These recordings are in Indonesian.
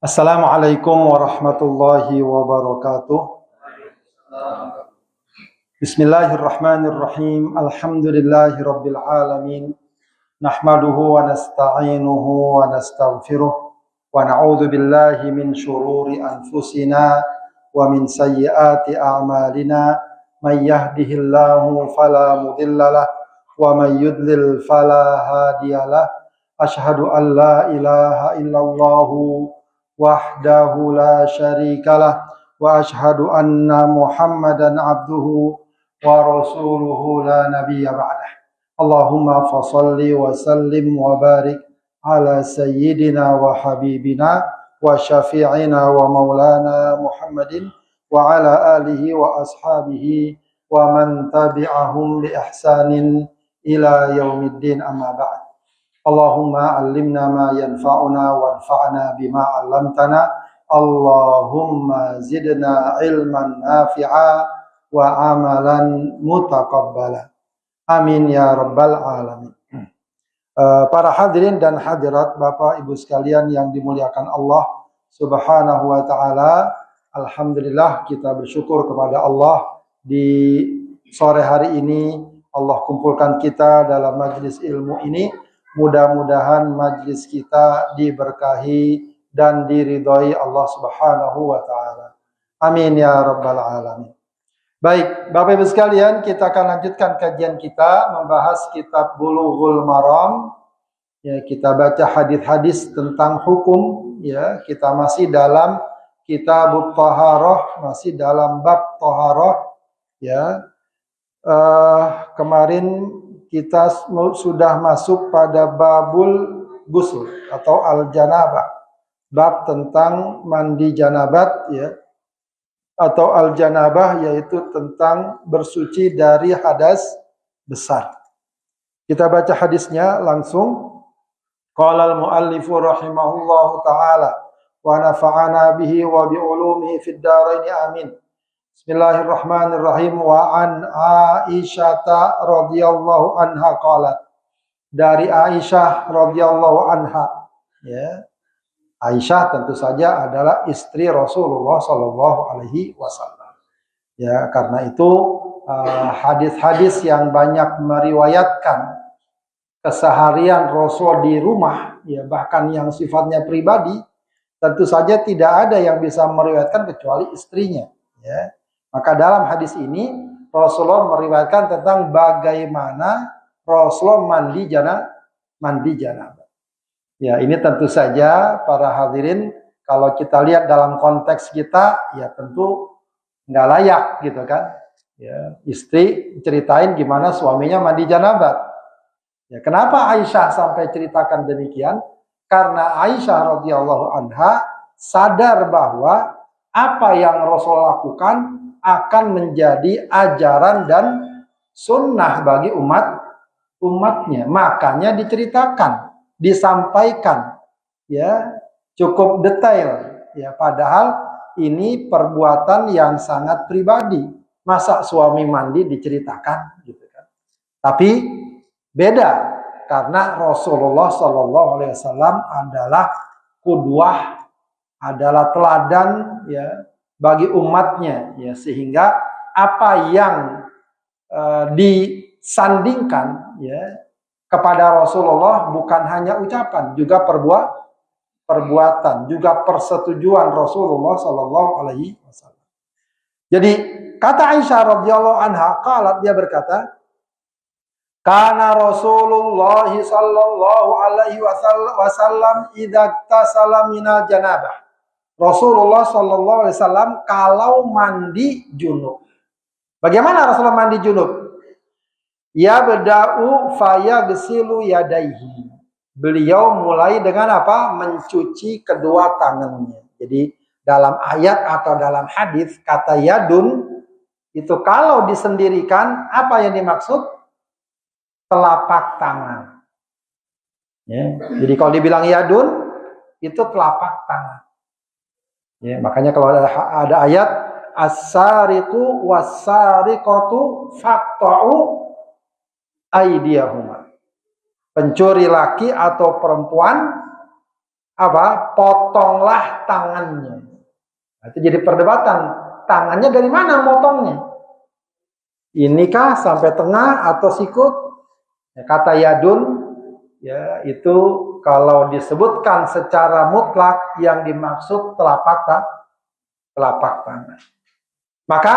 Assalamualaikum warahmatullahi wabarakatuh. Bismillahirrahmanirrahim. Alhamdulillahi rabbil alamin. Nahmaduhu wa nasta'inuhu wa nastaghfiruh wa na'udzu billahi min shururi anfusina wa min sayyiati a'malina. May yahdihillahu fala mudhillalah wa may yudlil fala hadiyalah. Asyhadu an la ilaha illallah wahdahu la syarikalah wa ashhadu anna Muhammadan abduhu wa rasuluhu la nabiyya ba'dah. Allahumma fasalli wa sallim wa barik ala sayyidina wa habibina wa syafi'ina wa maulana Muhammadin wa ala alihi wa ashabihi wa man tabi'ahum bi ihsanin ila yaumiddin, amma ba'd. Allahumma allimna ma yanfa'una wanfa'na bima 'allamtana. Allahumma zidna ilman nafi'a wa amalan mutaqabbala. Amin ya rabbal alamin. Para hadirin dan hadirat, Bapak Ibu sekalian yang dimuliakan Allah Subhanahu wa taala, alhamdulillah kita bersyukur kepada Allah di sore hari ini Allah kumpulkan kita dalam majelis ilmu ini. Mudah-mudahan majlis kita diberkahi dan diridhoi Allah Subhanahu wa taala. Amin ya rabbal alamin. Baik, Bapak Ibu sekalian, kita akan lanjutkan kajian kita membahas kitab Bulughul Maram. Ya, kita baca hadis-hadis tentang hukum, ya. Kita masih dalam Kitabut Thaharah, masih dalam bab thaharah, ya. Kemarin kita sudah masuk pada babul ghusl atau al-janabah, bab tentang mandi janabat, ya, atau al-janabah, yaitu tentang bersuci dari hadas besar. Kita baca hadisnya langsung. Qala al-muallifu rahimahullahu taala wa nafa'ana bihi wa bi ulumihi fid dharain amin. Bismillahirrahmanirrahim. Wa an Aisyah radhiyallahu anha qalat. Dari Aisyah radhiyallahu anha, ya. Aisyah tentu saja adalah istri Rasulullah sallallahu alaihi wasallam. Ya, karena itu hadis-hadis yang banyak meriwayatkan keseharian Rasul di rumah, ya, bahkan yang sifatnya pribadi, tentu saja tidak ada yang bisa meriwayatkan kecuali istrinya, ya. Maka dalam hadis ini Rasulullah meriwayatkan tentang bagaimana Rasulullah mandi janabah. Ya, ini tentu saja para hadirin, kalau kita lihat dalam konteks kita, ya tentu nggak layak gitu kan. Ya, istri ceritain gimana suaminya mandi janabat. Ya, kenapa Aisyah sampai ceritakan demikian? Karena Aisyah radhiyallahu anha sadar bahwa apa yang Rasul lakukan akan menjadi ajaran dan sunnah bagi umatnya. Makanya diceritakan, disampaikan, ya, cukup detail, ya. Padahal ini perbuatan yang sangat pribadi. Masa suami mandi diceritakan, gitu kan? Tapi beda, karena Rasulullah Shallallahu Alaihi Wasallam adalah qudwah, adalah teladan, ya, bagi umatnya, ya, sehingga apa yang disandingkan, ya, kepada Rasulullah bukan hanya ucapan, juga perbuatan, juga persetujuan Rasulullah Sallallahu Alaihi Wasallam. Jadi kata Aisyah radhiyallahu anha, qalat, dia berkata, kana Rasulullah Sallallahu Alaihi Wasallam idza tasala minal janabah. Rasulullah Sallallahu Alaihi Wasallam kalau mandi junub. Bagaimana Rasulullah mandi junub? Ya beda'u fayagsilu yadaihi. Beliau mulai dengan apa? Mencuci kedua tangannya. Jadi dalam ayat atau dalam hadis kata yadun itu kalau disendirikan, apa yang dimaksud? Telapak tangan. Ya. Jadi kalau dibilang yadun itu telapak tangan. Ya, makanya kalau ada ayat as-sariqu was-sariqatu faqta'u aydiyahuma. Pencuri laki atau perempuan Potonglah tangannya. Nah, itu jadi perdebatan. Tangannya dari mana motongnya? Inikah sampai tengah atau sikut? Ya, kata yadun, ya itu kalau disebutkan secara mutlak yang dimaksud telapak tangan. Maka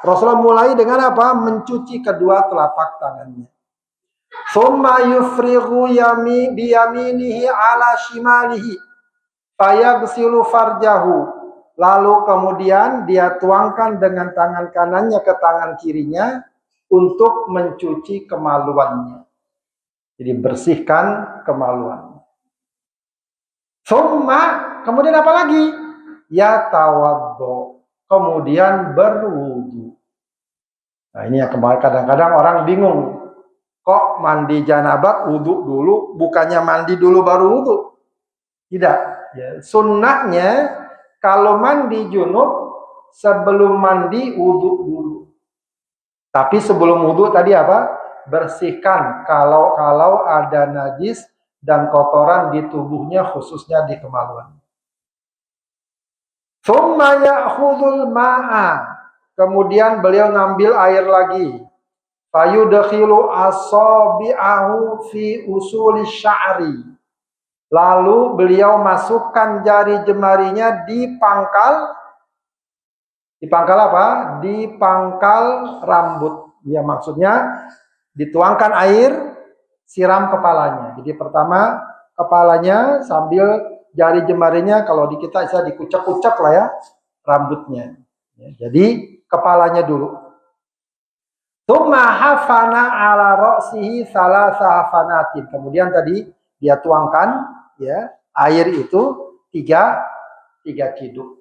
Rasulullah mulai dengan apa? Mencuci kedua telapak tangannya. Summa yufrighu biyaminihi ala shimalihi fayaghsilu farjahu. Lalu kemudian dia tuangkan dengan tangan kanannya ke tangan kirinya untuk mencuci kemaluannya. Jadi bersihkan kemaluan. Summa, kemudian apa lagi? Ya tawaddo. Kemudian berwudu. Nah ini yang kadang-kadang orang bingung. Kok mandi janabat wudu dulu, bukannya mandi dulu baru wudu? Tidak. Ya, sunnahnya kalau mandi junub sebelum mandi wudu dulu. Tapi sebelum wudu tadi apa? Bersihkan kalau ada najis dan kotoran di tubuhnya, khususnya di kemaluan. Tsumma ya'khudhul ma'a. Kemudian beliau ngambil air lagi. Fayudkhilu asabi'ahu fi usuli sya'ri. Lalu beliau masukkan jari jemarinya di pangkal. Di pangkal apa? Di pangkal rambut. Ya maksudnya dituangkan air, siram kepalanya. Jadi pertama kepalanya sambil jari jemarinya, kalau di kita bisa dikucek-kucek lah ya rambutnya. Ya, jadi kepalanya dulu. Tsumma hafana ala ra'sihi salasa hafanatin. Kemudian tadi dia tuangkan ya air itu tiga ciduk.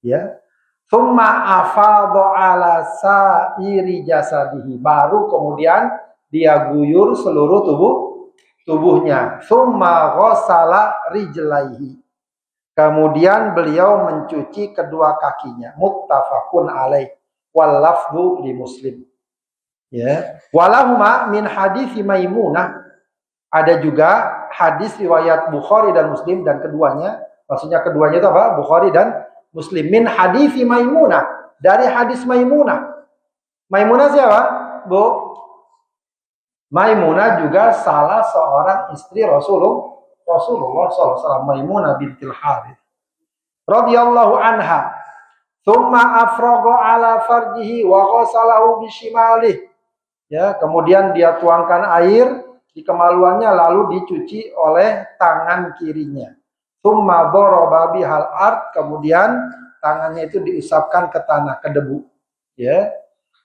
Ya. Tsumma afadha ala sa'iri jasadihi. Baru kemudian dia guyur seluruh tubuhnya. Tsumma ghassala rijlaihi. Kemudian beliau mencuci kedua kakinya. Muttafaqun alaih. Wal lafdhu li Muslim. Ya, walahuma min hadis Maimunah. Ada juga hadis riwayat Bukhari dan Muslim, dan keduanya, maksudnya keduanya itu apa? Bukhari dan Muslim. Min hadis Maimunah, dari hadis Maimunah. Maimunah siapa, Bu? Maimunah juga salah seorang istri Rasulullah SAW, Maimunah bintil Harith radhiyallahu anha. Tsumma afraga ala farjihi wa ghasalahu bishimalih. Ya, kemudian dia tuangkan air di kemaluannya lalu dicuci oleh tangan kirinya. Tsumma daraba bihal ard, kemudian tangannya itu diusapkan ke tanah, ke debu. Ya.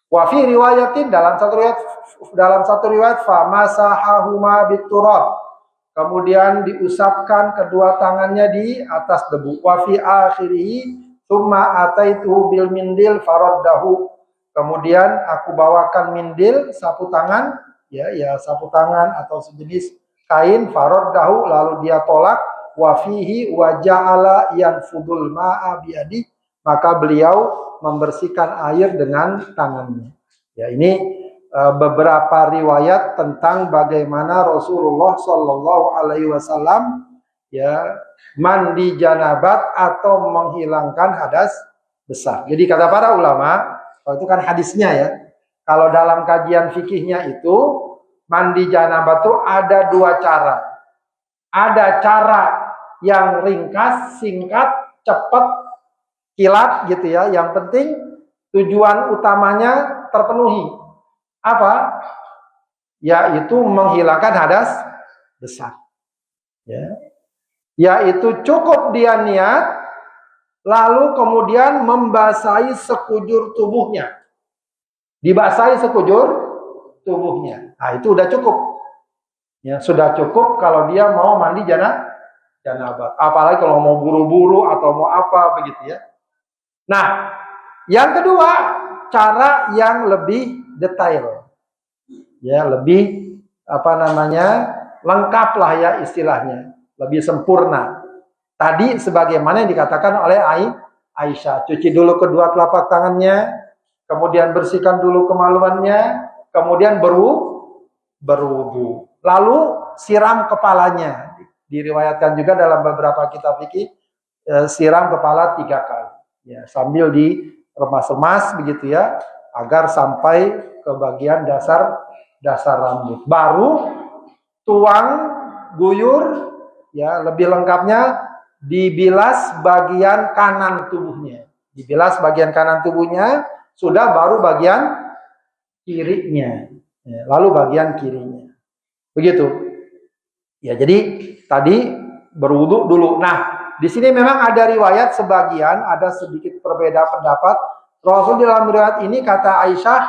Wa fi riwayatin, dalam satu riwayat fa masahahuma biturab. Kemudian diusapkan kedua tangannya di atas debu. Wa fi akhirih tsumma ataitu bil mindil faraddahu. Kemudian aku bawakan mindil, sapu tangan, ya sapu tangan atau sejenis kain, faraddahu, lalu dia tolak. Wa fihi wa ja'ala yanfudul ma'a biadi, maka beliau membersihkan air dengan tangannya. Ya, ini beberapa riwayat tentang bagaimana Rasulullah Shallallahu Alaihi Wasallam ya mandi janabat atau menghilangkan hadas besar. Jadi kata para ulama, kalau itu kan hadisnya ya. Kalau dalam kajian fikihnya itu mandi janabat itu ada dua cara. Ada cara yang ringkas, singkat, cepat, kilat gitu ya. Yang penting tujuan utamanya terpenuhi. Apa? Yaitu menghilangkan hadas besar. Ya. Yaitu cukup dia niat, lalu kemudian membasahi sekujur tubuhnya. Dibasahi sekujur tubuhnya. Nah, itu udah cukup. Ya, sudah cukup kalau dia mau mandi janabat. Apalagi kalau mau buru-buru atau mau apa begitu ya. Nah, yang kedua, cara yang lebih detail. Ya, lebih lengkap lah ya istilahnya, lebih sempurna. Tadi sebagaimana yang dikatakan oleh Aisyah, cuci dulu kedua telapak tangannya, kemudian bersihkan dulu kemaluannya, kemudian berwudu, lalu siram kepalanya Diriwayatkan juga dalam beberapa kitab fikih, siram kepala 3 kali. Ya, sambil diremas-remas begitu ya, agar sampai ke bagian dasar rambut. Baru tuang, guyur, ya lebih lengkapnya dibilas bagian kanan tubuhnya. Dibilas bagian kanan tubuhnya, sudah baru bagian kirinya. Ya, lalu bagian kirinya. Begitu. Ya, jadi tadi berwudu dulu. Nah, di sini memang ada riwayat sebagian, ada sedikit berbeda pendapat. Rasul dalam riwayat ini kata Aisyah,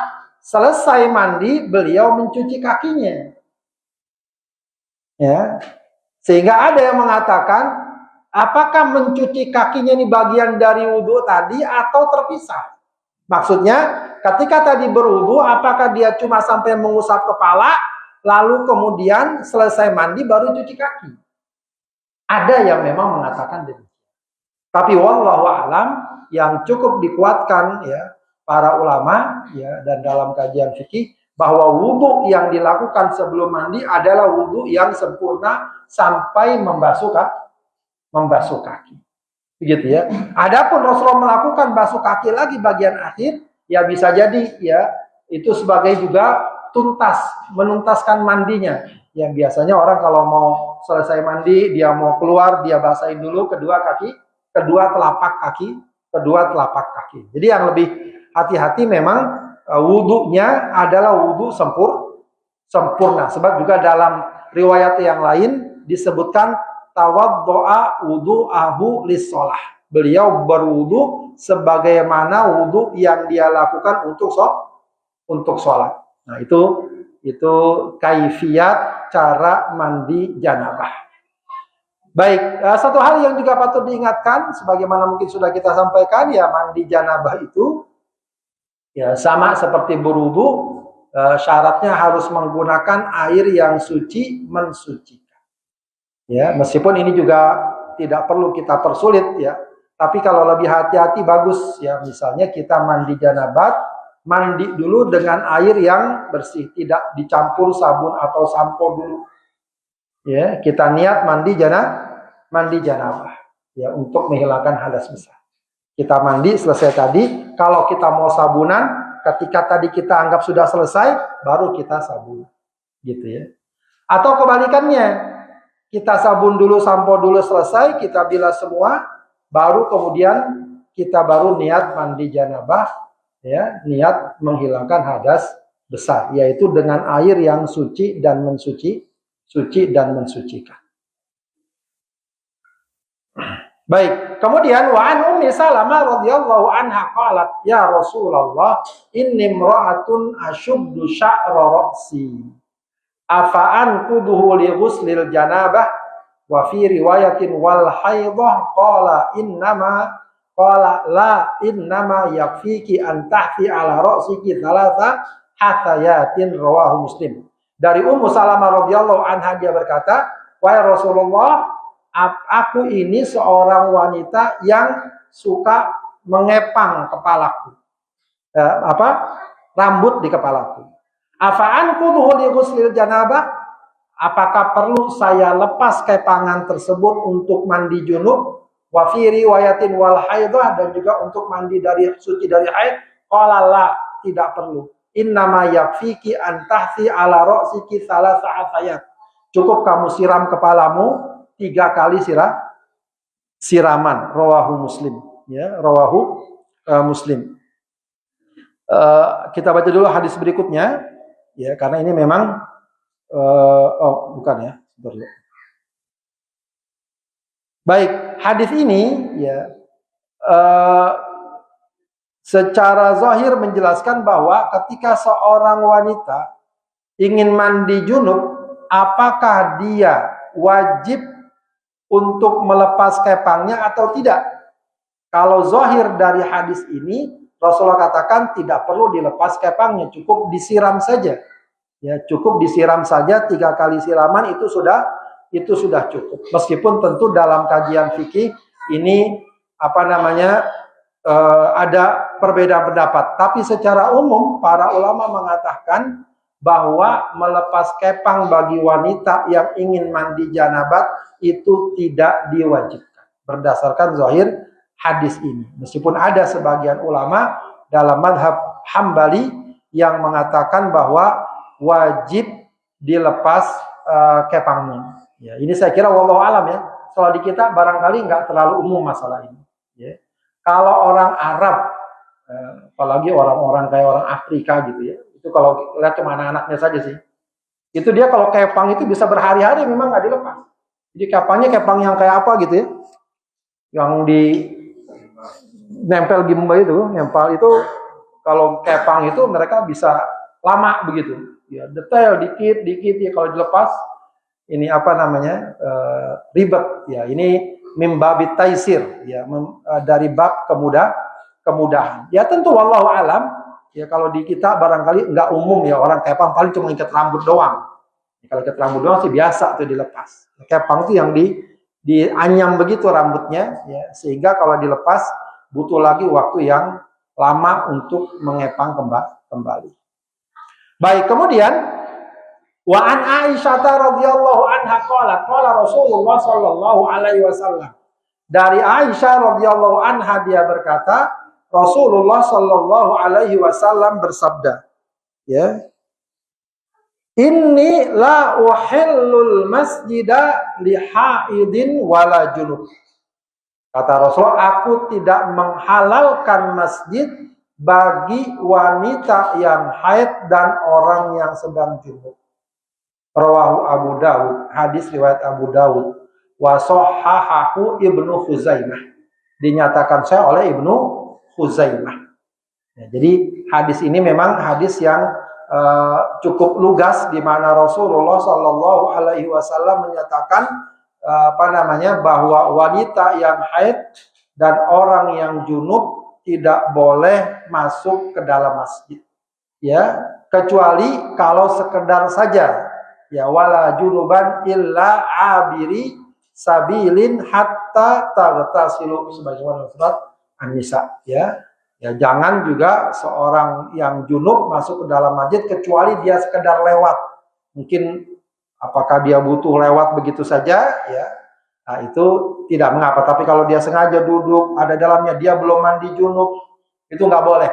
selesai mandi beliau mencuci kakinya. Ya. Sehingga ada yang mengatakan, apakah mencuci kakinya ini bagian dari wudu tadi atau terpisah? Maksudnya, ketika tadi berwudu, apakah dia cuma sampai mengusap kepala, lalu kemudian selesai mandi baru cuci kaki? Ada yang memang mengatakan demikian. Tapi wallahu a'lam, yang cukup dikuatkan ya para ulama ya dan dalam kajian fikih, bahwa wudu yang dilakukan sebelum mandi adalah wudu yang sempurna sampai membasuh kaki. Begitu ya. Adapun Rasulullah melakukan basuh kaki lagi bagian akhir, ya bisa jadi ya itu sebagai juga menuntaskan mandinya. Yang biasanya orang kalau mau selesai mandi, dia mau keluar, dia basahin dulu kedua telapak kaki. Jadi yang lebih hati-hati memang wudunya adalah wudu sempurna. Sebab juga dalam riwayat yang lain disebutkan tawaddo'a wudu'ahu lis-shalah. Beliau berwudu sebagaimana wudu yang dia lakukan untuk sholat. Nah, itu kaifiat cara mandi janabah. Baik, satu hal yang juga patut diingatkan, sebagaimana mungkin sudah kita sampaikan, ya mandi janabah itu ya sama seperti berwudu, syaratnya harus menggunakan air yang suci mensucikan. Ya, meskipun ini juga tidak perlu kita persulit ya, tapi kalau lebih hati-hati bagus ya, misalnya kita mandi janabat, mandi dulu dengan air yang bersih, tidak dicampur sabun atau sampo dulu. Ya, kita niat mandi janabah ya untuk menghilangkan hadas besar. Kita mandi selesai tadi, kalau kita mau sabunan, ketika tadi kita anggap sudah selesai, baru kita sabun. Gitu ya. Atau kebalikannya, kita sabun dulu, sampo dulu selesai, kita bilas semua, baru kemudian kita baru niat mandi janabah, ya, niat menghilangkan hadas besar, yaitu dengan air yang suci dan mensucikan. Baik, kemudian wa an Ummi Salamah radhiyallahu anha qalat, ya Rasulullah, inni imra'atun ashuddu sya'ra ra'si. Afa'an kuduhu li ghuslil janabah wa fi riwayatin wal haidah qala innama yakfiki an tahfi ala ra'siki thalatha hathayatin, rawahu Muslim. Dari Ummu Salamah radhiyallahu anha, dia berkata, wahai Rasulullah, aku ini seorang wanita yang suka mengepang kepalaku, rambut di kepalaku. Afa'an kuduhu li ghuslil janabah, apakah perlu saya lepas kepangan tersebut untuk mandi junub? Wa fi riwayatin wal haidah, dan juga untuk mandi dari suci dari haid. Qala la, tidak perlu. Innama yakfiki an tahthi ala ra'siki thalatha athayat. Cukup kamu siram kepalamu 3 kali siraman. Rawahu Muslim. Ya, rawahu Muslim. Kita baca dulu hadis berikutnya, ya, karena ini memang bukan ya. Baik, hadis ini ya secara zahir menjelaskan bahwa ketika seorang wanita ingin mandi junub, apakah dia wajib untuk melepas kepangnya atau tidak? Kalau zahir dari hadis ini, Rasulullah katakan tidak perlu dilepas kepangnya, cukup disiram saja. Ya, cukup disiram saja 3 kali siraman itu sudah cukup. Meskipun tentu dalam kajian fikih ini ada perbedaan pendapat. Tapi secara umum para ulama mengatakan bahwa melepas kepang bagi wanita yang ingin mandi janabat itu tidak diwajibkan berdasarkan zahir hadis ini. Meskipun ada sebagian ulama dalam madhab Hambali yang mengatakan bahwa wajib dilepas kepangnya. Ya, ini saya kira wallahu alam ya. Kalau di kita barangkali nggak terlalu umum masalah ini. Ya. Kalau orang Arab, apalagi orang-orang kayak orang Afrika gitu ya, itu kalau lihat cuma anak-anaknya saja sih. Itu dia kalau kepang itu bisa berhari-hari memang nggak dilepas. Jadi kepangnya kepang yang kayak apa gitu ya, yang di nempel gimbal itu, nempel itu kalau kepang itu mereka bisa lama begitu. Ya detail dikit ya kalau dilepas ini apa namanya ribet ya. Ini mimbabit taisir ya dari bab kemudahan. Ya tentu wallahu alam ya kalau di kita barangkali nggak umum ya orang kepang paling cuma ikat rambut doang. Kalau ikat rambut doang sih biasa tuh dilepas. Kepang itu yang dianyam begitu rambutnya ya sehingga kalau dilepas butuh lagi waktu yang lama untuk mengepang kembali. Baik, kemudian wa an Aisyah radhiyallahu anha qalat qala Rasulullah sallallahu alaihi wasallam. Dari Aisyah radhiyallahu anha dia berkata, Rasulullah sallallahu alaihi wasallam bersabda, ya. Inni la uhillul masjida li haidin wala junub. Kata Rasul, aku tidak menghalalkan masjid bagi wanita yang haid dan orang yang sedang junub. Rawahu Abu Dawud, hadis riwayat Abu Dawud. Wa sahhahahu Ibnu Khuzaimah. Dinyatakan saya oleh Ibnu Khuzaimah. Ya, jadi hadis ini memang hadis yang cukup lugas di mana Rasulullah Shallallahu Alaihi Wasallam menyatakan bahwa wanita yang haid dan orang yang junub tidak boleh masuk ke dalam masjid, ya kecuali kalau sekedar saja, ya wala junuban illa abiri sabilin hatta taghtasilu sebagaimana surat An-Nisa, ya jangan juga seorang yang junub masuk ke dalam masjid kecuali dia sekedar lewat, mungkin apakah dia butuh lewat begitu saja, ya. Nah, itu tidak mengapa. Tapi kalau dia sengaja duduk ada dalamnya, dia belum mandi junub, itu nggak boleh.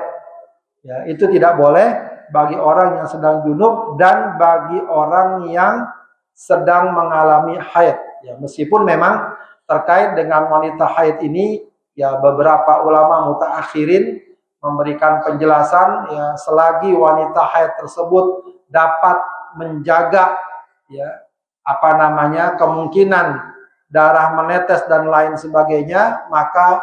Ya, itu tidak boleh bagi orang yang sedang junub dan bagi orang yang sedang mengalami haid. Ya, meskipun memang terkait dengan wanita haid ini, ya beberapa ulama mutaakhirin memberikan penjelasan, ya selagi wanita haid tersebut dapat menjaga, ya kemungkinan darah menetes dan lain sebagainya, maka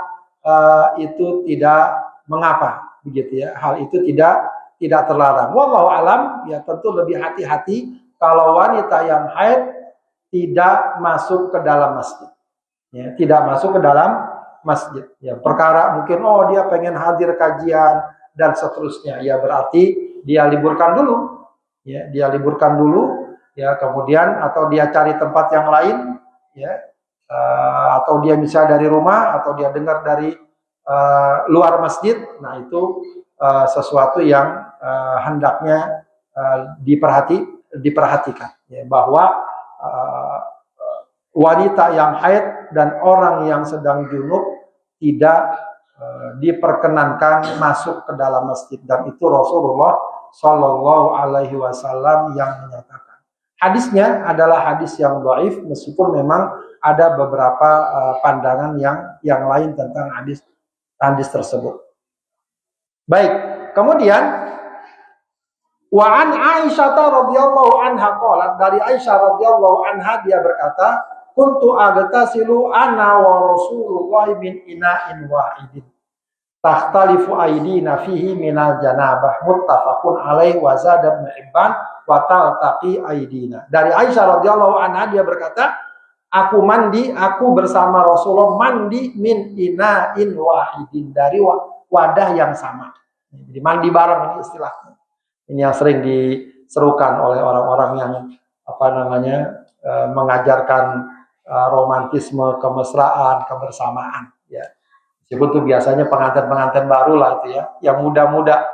itu tidak mengapa, begitu ya. Hal itu tidak terlarang. Wallahu alam, ya tentu lebih hati-hati kalau wanita yang haid tidak masuk ke dalam masjid. Ya, tidak masuk ke dalam masjid. Ya, perkara mungkin dia pengen hadir kajian dan seterusnya. Ya berarti dia liburkan dulu. Ya, dia liburkan dulu. Ya, kemudian atau dia cari tempat yang lain. Ya. Atau dia bisa dari rumah atau dia dengar dari luar masjid. Nah itu sesuatu yang hendaknya diperhatikan, ya, bahwa wanita yang haid dan orang yang sedang junub tidak diperkenankan masuk ke dalam masjid, dan itu Rasulullah Shallallahu Alaihi Wasallam yang menyatakan. Hadisnya adalah hadis yang dhaif, meskipun memang ada beberapa pandangan yang lain tentang hadis tersebut. Baik, kemudian wa an Aisyah radhiyallahu anha qalat, dari Aisyah radhiyallahu anha dia berkata, kuntu agtasilu ana wa Rasulullah min ina'in wahidin takhtalifu aydina fihi minal janabah muttafaqun alaihi wa zada Ibnu Hibban wa taltaqi aydina. Dari Aisyah radhiyallahu anha dia berkata, aku bersama Rasulullah mandi min ina'in wahidin, dari wadah yang sama. Jadi mandi bareng, ini istilahnya. Ini yang sering diserukan oleh orang-orang yang mengajarkan romantisme, kemesraan, kebersamaan. Ya, meskipun itu biasanya pengantin-pengantin baru lah itu ya, yang muda-muda.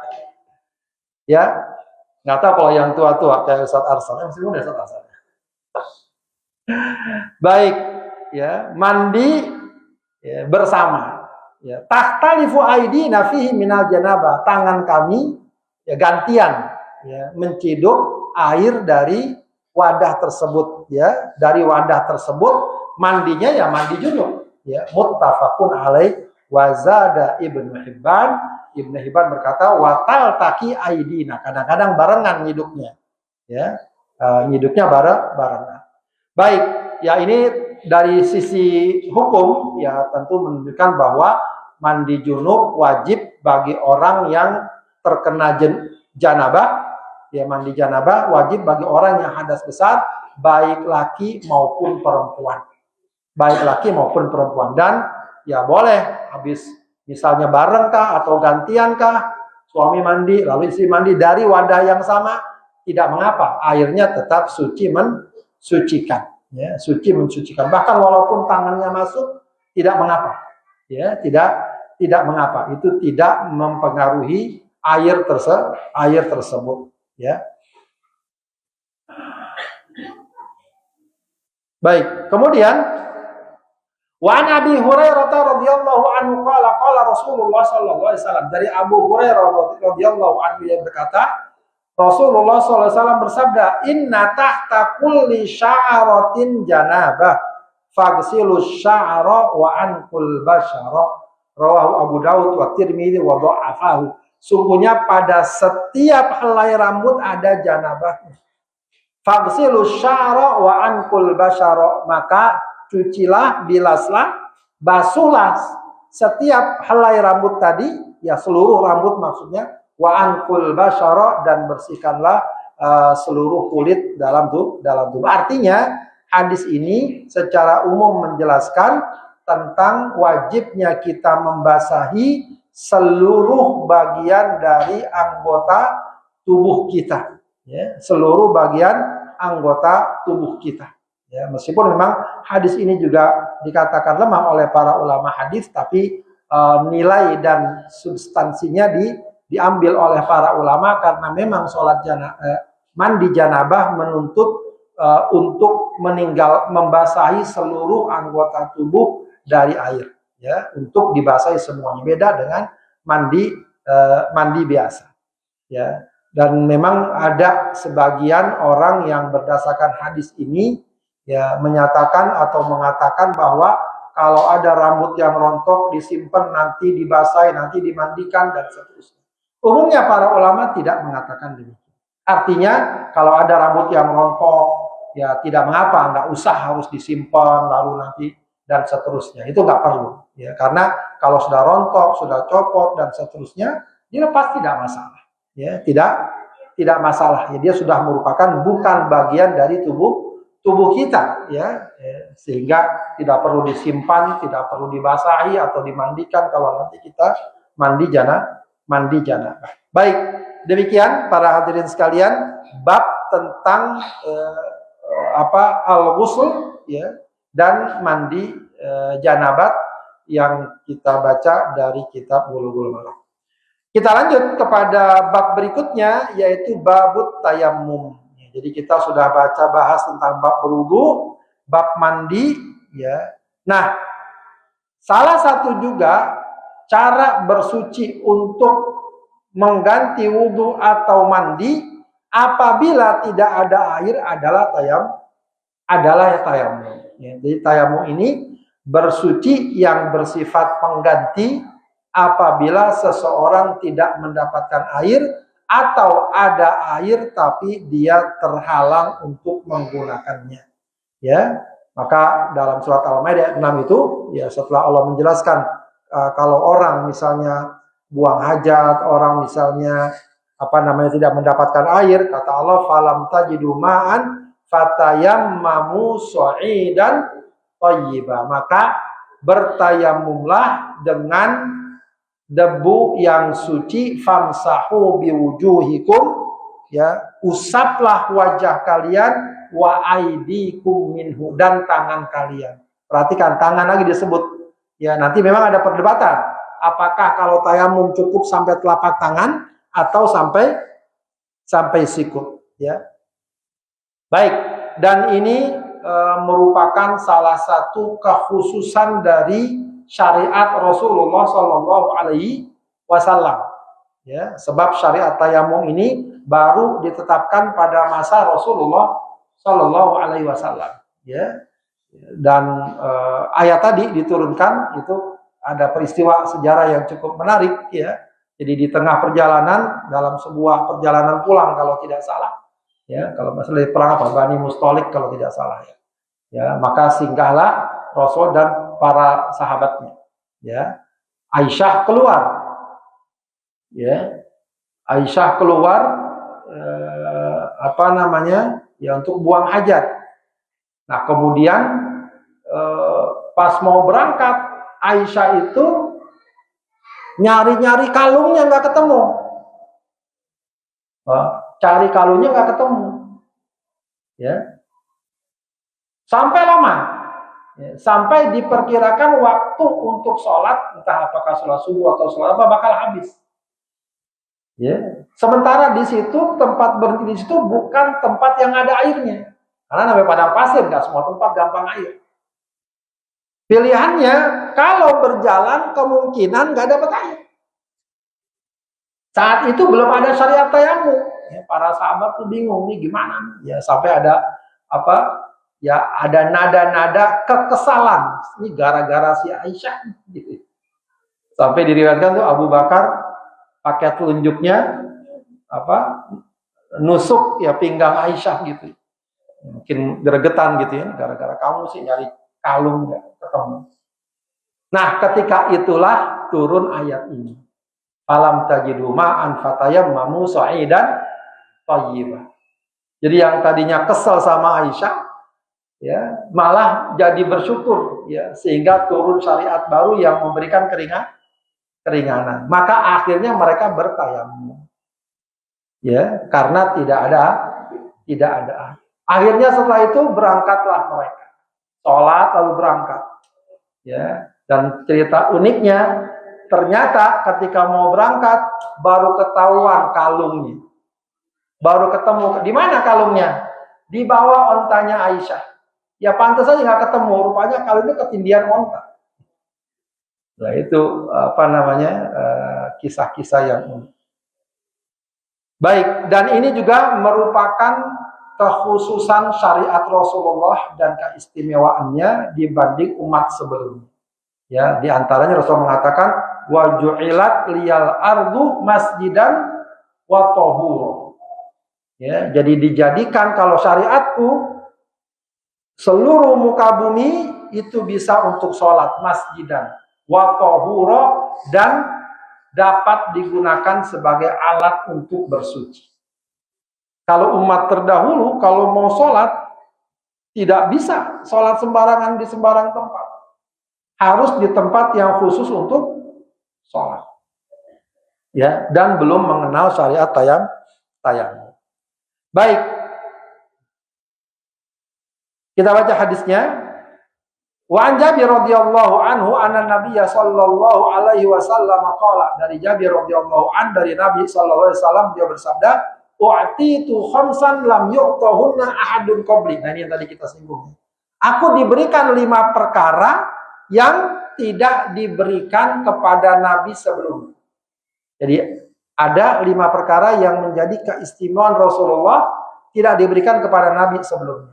Ya, nggak tahu kalau yang tua-tua kayak Ustaz Arsal, masih muda Ustaz Arsal. Baik, ya mandi ya, bersama. Ya, tahtalifu aidina fihi minal janabah. Tangan kami ya gantian ya menciduk air dari wadah tersebut ya, dari wadah tersebut mandinya ya mandi junub ya. Muttafaqun alaih wa zada Ibnu Hibban berkata watal taki aidina, kadang-kadang barengan nyiduknya ya. Nyiduknya barengan. Baik, ya ini dari sisi hukum ya tentu menunjukkan bahwa mandi junub wajib bagi orang yang terkena janabah. Ya, mandi janabah wajib bagi orang yang hadas besar, baik laki maupun perempuan. Baik laki maupun perempuan. Dan ya boleh habis misalnya bareng kah atau gantian kah, suami mandi lalu istri mandi dari wadah yang sama, tidak mengapa. Airnya tetap suci mensucikan. Ya, suci mensucikan. Bahkan walaupun tangannya masuk tidak mengapa. Ya, tidak mengapa. Itu tidak mempengaruhi air tersebut. Ya. Baik, kemudian wa an Abi Hurairah radhiyallahu anhu qala Rasulullah sallallahu alaihi wasallam, dari Abu Hurairah radhiyallahu anhu yang berkata Rasulullah sallallahu alaihi wasallam bersabda, inna tahta kulli sya'ratin janabah faghsilu sya'ra wa anqul basyara, rawahu Abu Daud wa Tirmidzi wa dha'afahu. Sungguhnya pada setiap helai rambut ada janabahnya. Faghsilu sya'ra wa anqul basyara, maka cucilah, bilaslah, basuhlah setiap helai rambut tadi, ya seluruh rambut maksudnya, wa anqul basyara, dan bersihkanlah seluruh kulit dalam tubuh. Artinya hadis ini secara umum menjelaskan tentang wajibnya kita membasahi seluruh bagian dari anggota tubuh kita, ya, seluruh bagian anggota tubuh kita. Ya, meskipun memang hadis ini juga dikatakan lemah oleh para ulama hadis, tapi nilai dan substansinya diambil oleh para ulama karena memang mandi janabah menuntut untuk membasahi seluruh anggota tubuh dari air. Ya, untuk dibasahi semuanya, beda dengan mandi biasa. Ya, dan memang ada sebagian orang yang berdasarkan hadis ini ya menyatakan atau mengatakan bahwa kalau ada rambut yang rontok disimpan, nanti dibasahi, nanti dimandikan dan seterusnya. Umumnya para ulama tidak mengatakan demikian. Artinya kalau ada rambut yang rontok ya tidak mengapa, nggak usah harus disimpan lalu nanti dan seterusnya, itu nggak perlu ya, karena kalau sudah rontok, sudah copot dan seterusnya dilepas tidak masalah ya, tidak masalah ya, dia sudah merupakan bukan bagian dari tubuh kita ya, sehingga tidak perlu disimpan, tidak perlu dibasahi atau dimandikan kalau nanti kita mandi janabah. Baik, demikian para hadirin sekalian bab tentang al-ghusl ya dan mandi janabat yang kita baca dari kitab Bulughul Maram. Kita lanjut kepada bab berikutnya, yaitu babut tayammum. Jadi kita sudah bahas tentang bab berwudu, bab mandi ya. Nah, salah satu juga cara bersuci untuk mengganti wudu atau mandi apabila tidak ada air adalah tayammum. Ya, jadi tayammum ini bersuci yang bersifat pengganti apabila seseorang tidak mendapatkan air atau ada air tapi dia terhalang untuk menggunakannya. Ya, maka dalam surat Al-Maidah 6 itu ya setelah Allah menjelaskan kalau orang misalnya buang hajat, orang misalnya tidak mendapatkan air, kata Allah falam tajidu ma'an fatayammamu sha'idan thayyiba, maka bertayamumlah dengan debu yang suci, famsahu biwujuhikum, ya, usaplah wajah kalian, wa aidikum minhu, dan tangan kalian. Perhatikan tangan lagi disebut. Ya, nanti memang ada perdebatan. Apakah kalau tayamum cukup sampai telapak tangan atau sampai sikut, ya. Baik, dan ini merupakan salah satu kekhususan dari syariat Rasulullah Shallallahu Alaihi Wasallam. Ya, sebab syariat tayamum ini baru ditetapkan pada masa Rasulullah Shallallahu Alaihi Wasallam. Ya, dan ayat tadi diturunkan itu ada peristiwa sejarah yang cukup menarik. Ya, jadi di tengah perjalanan, dalam sebuah perjalanan pulang kalau tidak salah. Ya, kalau masalah perang apa Bani Mustalik kalau tidak salah ya. Ya, maka singgahlah Rasul dan para sahabatnya. Ya, Aisyah keluar. Ya, Aisyah keluar ya untuk buang hajat. Nah, kemudian pas mau berangkat, Aisyah itu nyari-nyari kalungnya nggak ketemu. Cari kalungnya nggak ketemu. Ya. Sampai lama. Ya, sampai diperkirakan waktu untuk sholat, entah apakah sholat subuh atau sholat apa, bakal habis. Ya. Sementara di situ, tempat berhenti di situ bukan tempat yang ada airnya. Karena namanya padang pasir, nggak semua tempat gampang air. Pilihannya, kalau berjalan kemungkinan nggak dapat air. Saat itu belum ada syariat tayamum. Ya, para sahabat tuh bingung nih gimana. Ya, sampai ada ada nada-nada kekesalan. Ini gara-gara si Aisyah gitu. Sampai diriwayatkan tuh Abu Bakar pakai telunjuknya nusuk ya pinggang Aisyah gitu. Mungkin gregetan gitu ya, gara-gara kamu sih nyari kalung nggak ketemu. Nah, ketika itulah turun ayat ini. Alam tajidu ma'an fatayammamu sa'idan thayyiban. Jadi yang tadinya kesel sama Aisyah, ya malah jadi bersyukur, ya sehingga turun syariat baru yang memberikan keringanan. Maka akhirnya mereka bertayamum, ya karena tidak ada. Akhirnya setelah itu berangkatlah mereka, sholat lalu berangkat, ya. Dan cerita uniknya, ternyata ketika mau berangkat baru ketahuan kalungnya. Baru ketemu, di mana kalungnya? Di bawah ontanya Aisyah. Ya pantas saja nggak ketemu, rupanya kalung itu ketindihan onta. Nah itu kisah-kisah yang unik. Baik, dan ini juga merupakan kekhususan syariat Rasulullah dan keistimewaannya dibanding umat sebelumnya. Ya, di antaranya Rasul mengatakan wa ju'ilat liyal ardu masjidan wa tahura. Ya, jadi dijadikan kalau syariatku seluruh muka bumi itu bisa untuk sholat masjidan wa tahura dan dapat digunakan sebagai alat untuk bersuci. Kalau umat terdahulu kalau mau sholat tidak bisa sholat sembarangan di sembarang tempat, harus di tempat yang khusus untuk sholat. Ya, dan belum mengenal syariat tayamum. Baik, kita baca hadisnya. Wa an Jabir radhiyallahu anhu anna Nabiyya sallallahu alaihi wasallam qala, dari Jabir radhiyallahu an dari Nabi sallallahu alaihi wasallam dia bersabda, "U'titu khamsan lam yu'tahunna ahadun qabli." Nah, ini yang tadi kita singgung. Aku diberikan 5 perkara yang tidak diberikan kepada Nabi sebelumnya. Jadi ada 5 perkara yang menjadi keistimewaan Rasulullah tidak diberikan kepada Nabi sebelumnya.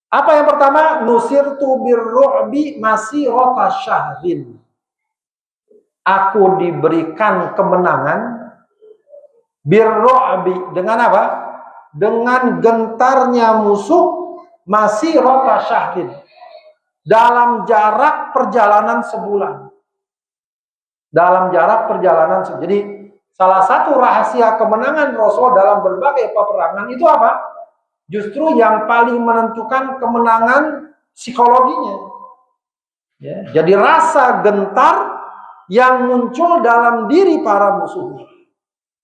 Apa yang pertama? Nusirtu birru'bi masirata syahrin. Aku diberikan kemenangan birru'bi dengan apa? Dengan gentarnya musuh masirata syahrin. Dalam jarak perjalanan sebulan. Dalam jarak perjalanan sebulan. Jadi salah satu rahasia kemenangan Rasul dalam berbagai peperangan itu apa? Justru yang paling menentukan kemenangan psikologinya. Ya, jadi rasa gentar yang muncul dalam diri para musuhnya.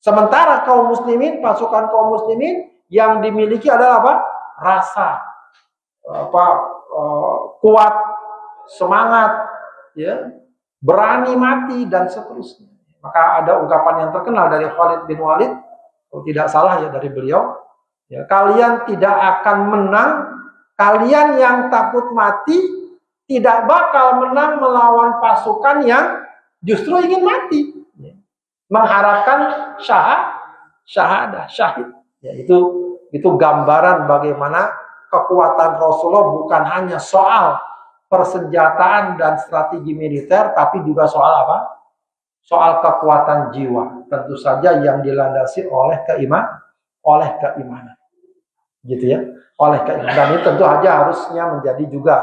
Sementara kaum muslimin, pasukan kaum muslimin yang dimiliki adalah apa? Rasa kuat, semangat, ya, berani mati dan seterusnya. Maka ada ungkapan yang terkenal dari Khalid bin Walid, kalau tidak salah ya dari beliau, ya, kalian tidak akan menang kalian yang takut mati tidak bakal menang melawan pasukan yang justru ingin mati, mengharapkan syahadah, syahid. Ya, itu gambaran bagaimana kekuatan Rasulullah bukan hanya soal persenjataan dan strategi militer, tapi juga soal apa? Soal kekuatan jiwa. Tentu saja yang dilandasi oleh keimanan. Gitu ya. Oleh keimanan. Dan ini tentu saja harusnya menjadi juga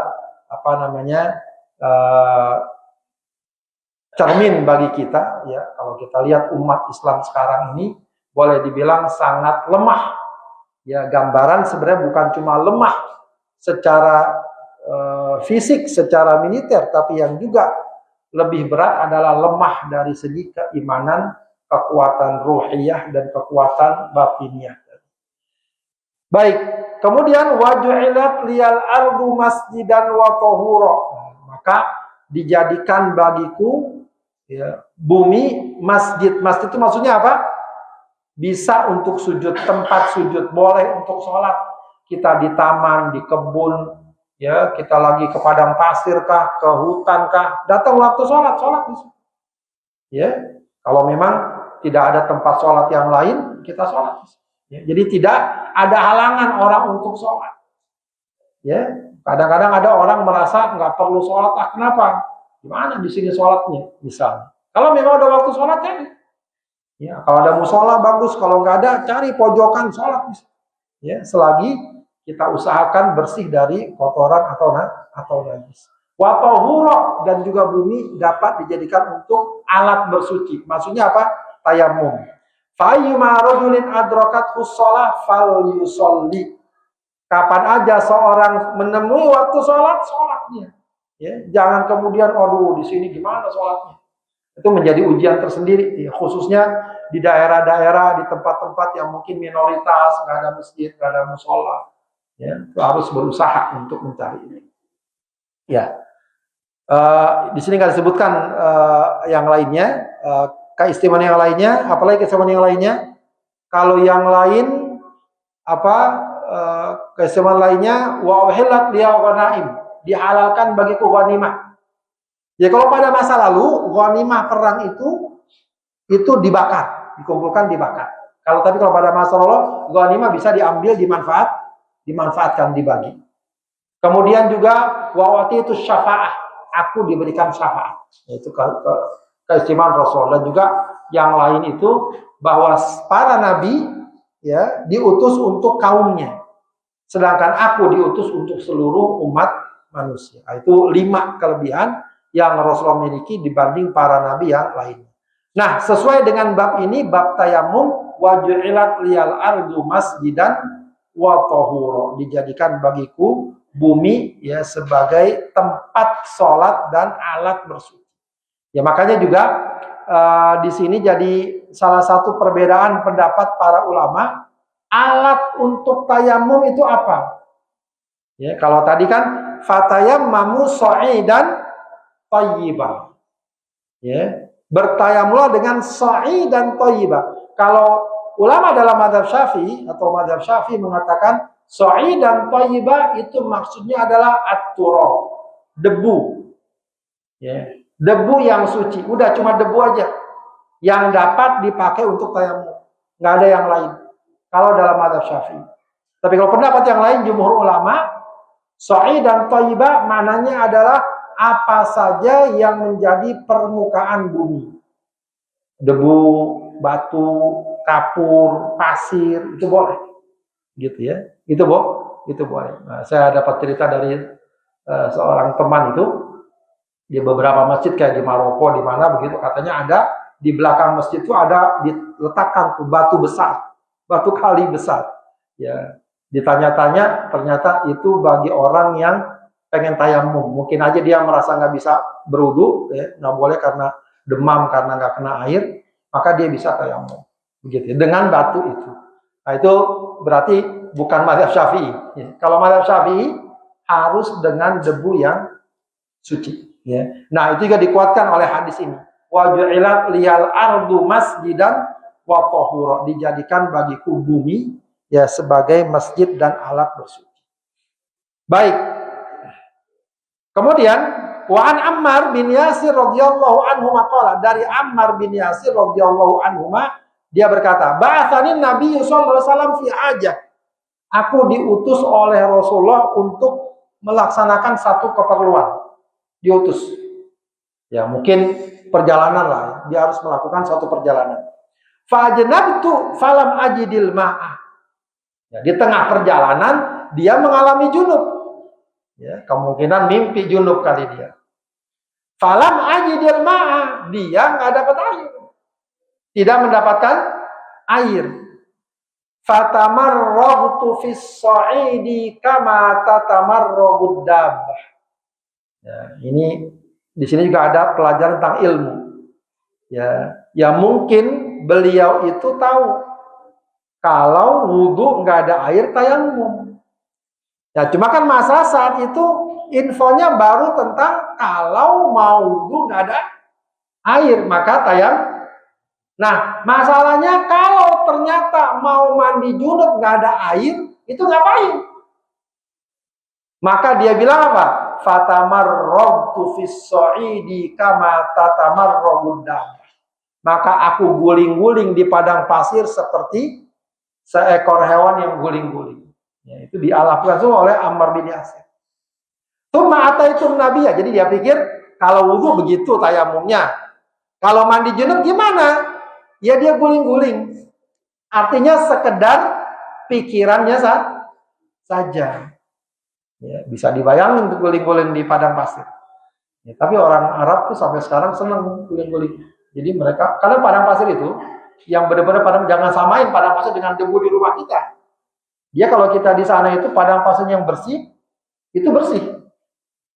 cermin bagi kita ya. Kalau kita lihat umat Islam sekarang ini boleh dibilang sangat lemah. Ya, gambaran sebenarnya bukan cuma lemah secara fisik, secara militer, tapi yang juga lebih berat adalah lemah dari segi keimanan, kekuatan ruhiyah dan kekuatan batiniyah. Baik, kemudian waju'ilat liyal ardu masjidan wa tahura. Maka dijadikan bagiku ya, bumi masjid. Masjid itu maksudnya apa? Bisa untuk sujud, tempat sujud, boleh untuk sholat. Kita di taman, di kebun, ya, kita lagi ke padang pasir kah, ke hutan kah, datang waktu sholat di situ. Ya, kalau memang tidak ada tempat sholat yang lain, kita sholat. Ya, jadi tidak ada halangan orang untuk sholat. Ya, kadang-kadang ada orang merasa nggak perlu sholat, kenapa? Gimana di sini sholatnya, misalnya. Kalau memang ada waktu sholat ya, kalau ada musola bagus, kalau nggak ada cari pojokan sholat. Ya, selagi kita usahakan bersih dari kotoran atau najis. Wa tahura, dan juga bumi dapat dijadikan untuk alat bersuci. Maksudnya apa? Tayamum. Fa ayyuma rajulin adrakathu shalah falyusolli. Kapan aja seorang menemui waktu sholatnya. Ya, jangan kemudian aduh di sini gimana sholatnya. Itu menjadi ujian tersendiri, ya, khususnya di daerah-daerah, di tempat-tempat yang mungkin minoritas, nggak ada masjid, nggak ada musola. Ya, harus berusaha untuk mencari ini. Ya, di sini nggak disebutkan yang lainnya, keistimewaan yang lainnya, apalagi keistimewaan yang lainnya. Kalau yang lain keistimewaan lainnya, wa uhillat liyal ghanaim, dihalalkan bagiku ghanimah. Ya, kalau pada masa lalu ghanimah perang itu dibakar, dikumpulkan dibakar. Tapi kalau pada masa lalu ghanimah bisa diambil, dimanfaatkan, dibagi. Kemudian juga wawati itu syafaah, aku diberikan syafaat. Itu keistimewaan Rasul. Dan juga yang lain itu bahwa para nabi ya diutus untuk kaumnya, sedangkan aku diutus untuk seluruh umat manusia. Itu 5 kelebihan yang Rasulullah miliki dibanding para nabi yang lainnya. Nah, sesuai dengan bab ini, bab tayamum, waju'ilat liyal ardu masjidan wa tahura, dijadikan bagiku bumi ya sebagai tempat sholat dan alat bersuci. Ya, makanya juga di sini jadi salah satu perbedaan pendapat para ulama, alat untuk tayamum itu apa? Ya, kalau tadi kan fatayammamu sha'idan thayyiban. Ya, bertayamumlah dengan sha'idan thayyiban. Kalau ulama dalam mazhab Syafi'i atau mazhab Syafi'i mengatakan sha'idan thayyiban itu maksudnya adalah at-turab, debu. Ya, debu yang suci, udah cuma debu aja yang dapat dipakai untuk tayamum, nggak ada yang lain. Kalau dalam mazhab Syafi'i. Tapi kalau pendapat yang lain, jumhur ulama, sha'idan thayyiban maknanya adalah apa saja yang menjadi permukaan bumi. Debu, batu, kapur, pasir, itu boleh. Gitu ya. Itu boleh. Nah, saya dapat cerita dari seorang teman itu, di beberapa masjid kayak di Maroko, di mana begitu, katanya ada di belakang masjid itu ada diletakkan tuh batu besar, batu kali besar. Ya, ditanya-tanya ternyata itu bagi orang yang pengen tayamum, mungkin aja dia merasa nggak bisa berwudu, ya, nggak boleh karena demam, karena nggak kena air, maka dia bisa tayamum, begitu, dengan batu itu. Nah, itu berarti bukan mazhab Syafi'i. Ya. Kalau mazhab Syafi'i harus dengan debu yang suci. Ya. Nah, itu juga dikuatkan oleh hadis ini. Wa ju'ilat liyal ardu masjidan wa tahura, dijadikan bagiku bumi ya sebagai masjid dan alat bersuci. Baik. Kemudian wa an Ammar bin Yasir radhiyallahu anhu maqala, dari Ammar bin Yasir radhiyallahu anhu dia berkata, ba'atsani Nabi sallallahu alaihi wasallam fi hajah. Aku diutus oleh Rasulullah untuk melaksanakan satu keperluan. Diutus. Ya, mungkin perjalanan lah, dia harus melakukan suatu perjalanan. Fa'ajnabtu falam ajidil ma'a. Ya, di tengah perjalanan dia mengalami junub. Ya, kemungkinan mimpi junub kali dia. Falam ajidil ma'a, dia nggak dapat air. Tidak mendapatkan air. Fatamarragtu fis sa'idi kama tatamarragud dabbah. Ya, ini di sini juga ada pelajaran tentang ilmu. Ya mungkin beliau itu tahu kalau wudhu nggak ada air tayamum. Ya cuma kan masa saat itu infonya baru tentang kalau mau wudhu nggak ada air maka tayamum. Nah masalahnya kalau ternyata mau mandi junub nggak ada air itu ngapain? Maka dia bilang apa? Fatamarragtu fis sa'idi kama tatamarragud dabbah. Maka aku guling-guling di padang pasir seperti seekor hewan yang guling-guling. Ya, itu dialahkan semua oleh Ammar bin Yasir. Tsumma ataitu Nabiya. Jadi dia pikir kalau wudu begitu tayamumnya. Kalau mandi junub gimana? Ya dia guling-guling. Artinya sekedar pikirannya saja. Ya, bisa dibayangin untuk guling-guling di padang pasir. Ya, tapi orang Arab tuh sampai sekarang senang guling-guling. Jadi mereka, karena padang pasir itu yang benar-benar padang, jangan samain padang pasir dengan debu di rumah kita. Dia kalau kita di sana itu padang pasir yang bersih, itu bersih.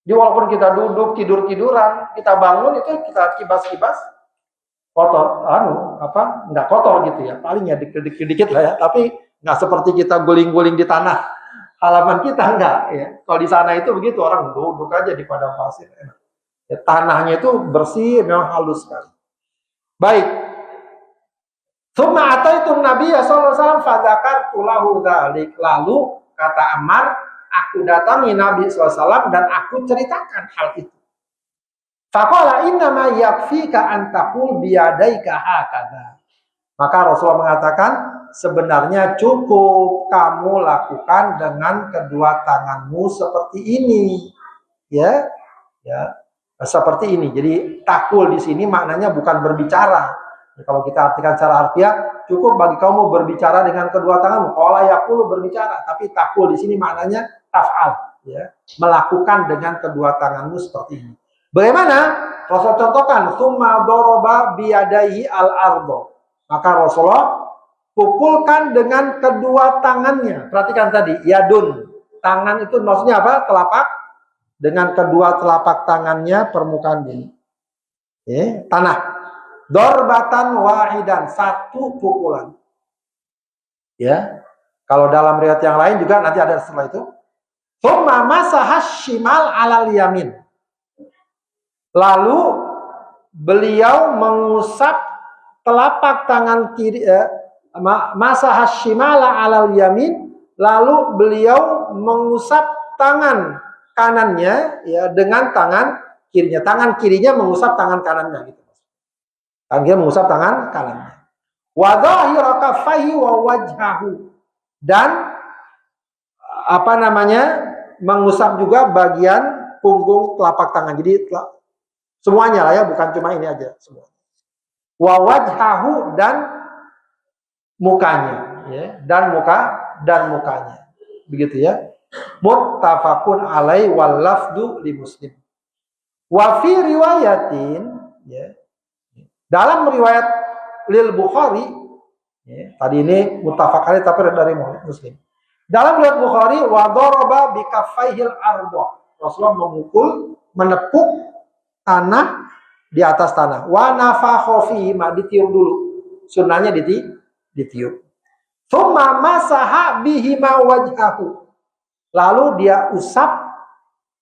Jadi walaupun kita duduk tidur-tiduran, kita bangun itu kita kibas-kibas, kotor, nggak kotor gitu ya, paling ya dikit-dikit lah ya. Tapi nggak seperti kita guling-guling di tanah halaman kita, enggak ya. Kalau di sana itu begitu, orang duduk aja di padang pasir. Ya, tanahnya itu bersih, memang halus sekali. Baik. Tsumma ataitu Nabi sallallahu alaihi wasallam fadzakartu lahu dzalik. Lalu kata Ammar, aku datangi Nabi SAW dan aku ceritakan hal itu. Faqala inna ma yakfika an taqul biyadaika hakadha. Maka Rasulullah mengatakan sebenarnya cukup kamu lakukan dengan kedua tanganmu seperti ini. Ya. Seperti ini. Jadi takul di sini maknanya bukan berbicara. Ya, kalau kita artikan secara harfiah, cukup bagi kamu berbicara dengan kedua tanganmu. Qala yaqulu berbicara, tapi takul di sini maknanya taf'al, ya. Melakukan dengan kedua tanganmu seperti ini. Bagaimana? Rasul contohkan, tsumma daraba biyadaihi al-ardh. Maka Rasulullah pukulkan dengan kedua tangannya. Perhatikan tadi, yadun. Tangan itu maksudnya apa? Telapak. Dengan kedua telapak tangannya permukaan bumi. Tanah. Dorbatan wahidan, satu pukulan. Ya. Kalau dalam riwayat yang lain juga nanti ada setelah itu. Tsumma masahas shimal alal yamin. Lalu beliau mengusap telapak tangan kiri, masahas shimala alal yamin. Lalu beliau mengusap tangan kanannya ya dengan tangan kirinya. Tangan kirinya mengusap tangan kanannya gitu. Tangan kirinya mengusap tangan kanannya. Wa dhahira kaffaihi wa wajhahu. Dan mengusap juga bagian punggung telapak tangan. Jadi semuanya lah ya, bukan cuma ini aja semua. Wa wajhahu dan mukanya ya, dan mukanya. Begitu ya. Muttafaqun alaihi wal lafdu li Muslim. Wa fi riwayatin ya. Dalam riwayat lil Bukhari ya, tadi ini muttafaq alaih tapi dari Muslim. Dalam riwayat Bukhari wa daraba bi kaffaihil ardh. Rasulullah memukul, menepuk tanah di atas tanah. Wa nafakha fihi, ditiup dulu. Sunnahnya ditiup. Tsumma masaha bihi ma wajhahu. Lalu dia usap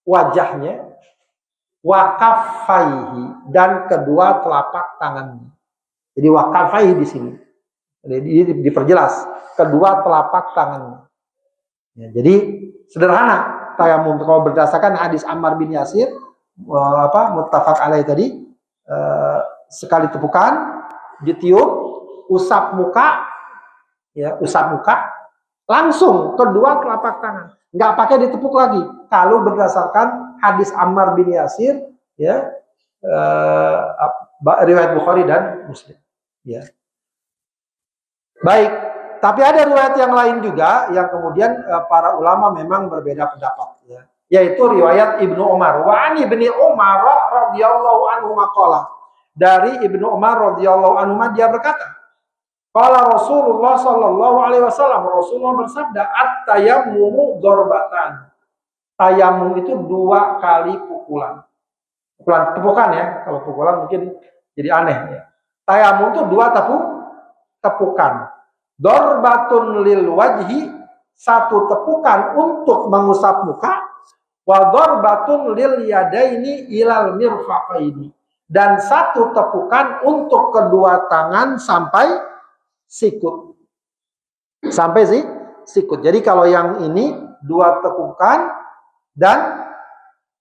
wajahnya, wa kaffaihi, dan kedua telapak tangannya. Jadi wa kaffaihi di sini. Jadi diperjelas kedua telapak tangannya. Ya, jadi sederhana. tayamum. Kalau berdasarkan hadis Ammar bin Yasir, muttafaq alaih tadi, sekali tepukan, ditiup, usap muka, ya usap muka, langsung kedua telapak tangan, nggak pakai ditepuk lagi. Kalau berdasarkan hadis Ammar bin Yasir, ya riwayat Bukhari dan Muslim, ya. Baik, tapi ada riwayat yang lain juga yang kemudian para ulama memang berbeda pendapat, ya. Yaitu riwayat Ibnu Umar. Wa ani ibni Umar radhiyallahu anhu maqala. Dari Ibnu Umar radhiyallahu anhu dia berkata, qala Rasulullah sallallahu alaihi wasallam, Rasulullah bersabda, at-tayammumu darbatan. Tayamum itu 2 kali pukulan. Tepukan ya. Kalau pukulan mungkin jadi aneh ya. Tayamum itu 2 tepukan. Darbatun lil wajhi, 1 tepukan untuk mengusap muka, wa darbatun lil yadaini ilal mirfaqaini, dan 1 tepukan untuk kedua tangan sampai sikut. Sampai sikut. Jadi kalau yang ini 2 tepukan dan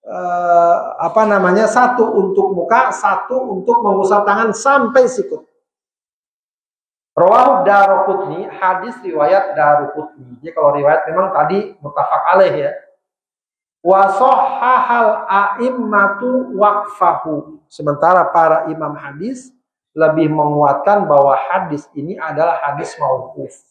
1 untuk muka, 1 untuk mengusap tangan sampai sikut. Rawahu Daruqutni, hadis riwayat Daruqutni. Jadi kalau riwayat memang tadi muttafaq alaih ya. Wa shahhahal a'immatu waqfahu. Sementara para imam hadis lebih menguatkan bahwa hadis ini adalah hadis mauquf.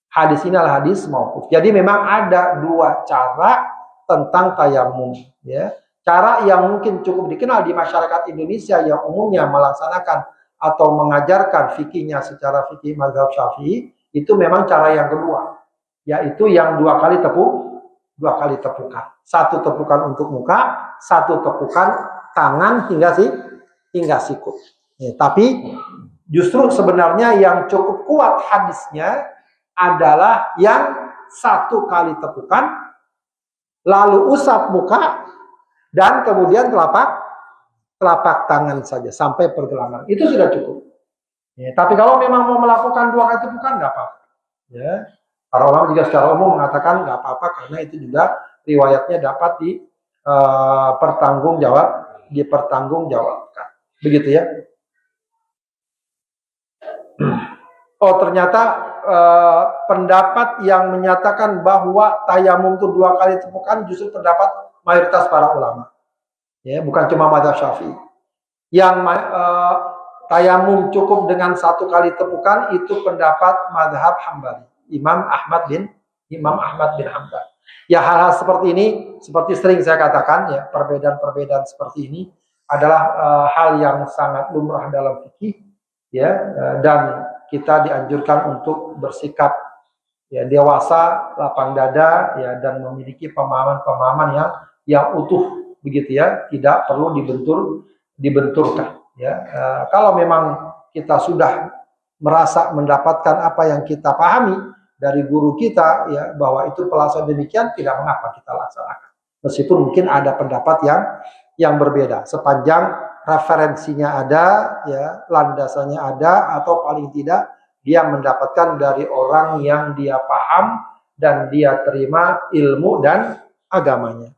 Hadis ini adalah hadis mauquf. Jadi memang ada 2 cara tentang tayamum, ya. Cara yang mungkin cukup dikenal di masyarakat Indonesia yang umumnya melaksanakan atau mengajarkan fikihnya secara fikih mazhab Syafi'i, itu memang cara yang kedua, yaitu yang 2 kali tepukan. 1 tepukan untuk muka, 1 tepukan tangan hingga sikut. Ya, tapi justru sebenarnya yang cukup kuat hadisnya adalah yang 1 kali tepukan, lalu usap muka, dan kemudian telapak tangan saja sampai pergelangan. Itu sudah cukup. Ya, tapi kalau memang mau melakukan 2 kali tepukan, nggak apa-apa. Ya, para ulama juga secara umum mengatakan nggak apa-apa karena itu juga riwayatnya dapat dipertanggungjawabkan. Begitu ya. Oh, ternyata pendapat yang menyatakan bahwa tayamum itu 2 kali tepukan justru pendapat mayoritas para ulama. Ya, bukan cuma mazhab Syafi'i. Yang tayamum cukup dengan 1 kali tepukan itu pendapat mazhab Hambali, Imam Ahmad bin Hanbal. Ya, hal-hal seperti ini, seperti sering saya katakan ya, perbedaan-perbedaan seperti ini adalah hal yang sangat lumrah dalam fikih, ya, dan kita dianjurkan untuk bersikap ya dewasa, lapang dada ya, dan memiliki pemahaman-pemahaman yang utuh begitu ya, tidak perlu dibenturkan ya. Kalau memang kita sudah merasa mendapatkan apa yang kita pahami dari guru kita ya, bahwa itu pelaksanaan demikian, tidak mengapa kita laksanakan. Meskipun mungkin ada pendapat yang berbeda, sepanjang referensinya ada ya, landasannya ada, atau paling tidak dia mendapatkan dari orang yang dia paham dan dia terima ilmu dan agamanya.